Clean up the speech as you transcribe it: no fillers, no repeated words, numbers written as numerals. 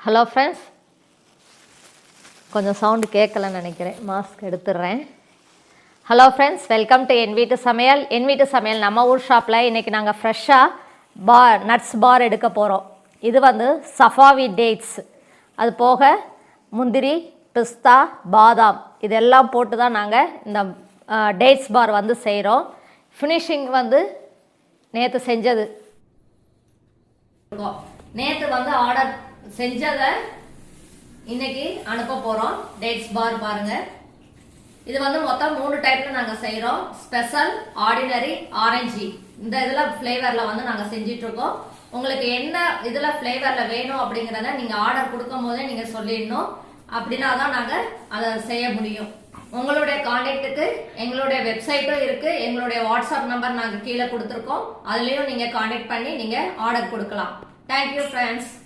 Hello friends, கொஞ்சம் sound கேட்கலன்னு நினைக்கிறேன், மாஸ்க் எடுத்துடுறேன். ஹலோ ஃப்ரெண்ட்ஸ், வெல்கம் டு என் வீட்டு சமையல். என் வீட்டு சமையல் நம்ம ஊர் ஷாப்பில் இன்றைக்கி நாங்கள் ஃப்ரெஷ்ஷாக நட்ஸ் பார் எடுக்க போகிறோம். இது சஃபாவி டேட்ஸ், அது போக முந்திரி, பிஸ்தா, பாதாம் இதெல்லாம் போட்டு தான் நாங்கள் இந்த டேட்ஸ் பார் செய்கிறோம். ஃபினிஷிங் நேற்று செஞ்சது, நேற்று ஆர்டர் செஞ்சதை இன்னைக்கு அனுப்ப போகிறோம். டேட்ஸ் பார் பாருங்கள். இது மொத்தம் 3 டைப்பில் நாங்கள் செய்கிறோம். ஸ்பெஷல், ஆர்டினரி, ஆரஞ்சு, இந்த இதில் ஃப்ளேவரில் நாங்கள் செஞ்சிட்ருக்கோம். உங்களுக்கு என்ன இதில் ஃப்ளேவரில் வேணும் அப்படிங்கிறத நீங்கள் ஆர்டர் கொடுக்கும் போதே நீங்கள் சொல்லிடணும். அப்படின்னா தான் நாங்கள் அதை செய்ய முடியும். உங்களுடைய கான்டாக்டுக்கு எங்களுடைய வெப்சைட்டும் இருக்குது, எங்களுடைய வாட்ஸ்அப் நம்பர் நாங்கள் கீழே கொடுத்துருக்கோம். அதுலேயும் நீங்கள் கான்டாக்ட் பண்ணி நீங்கள் ஆர்டர் கொடுக்கலாம். Thank you friends.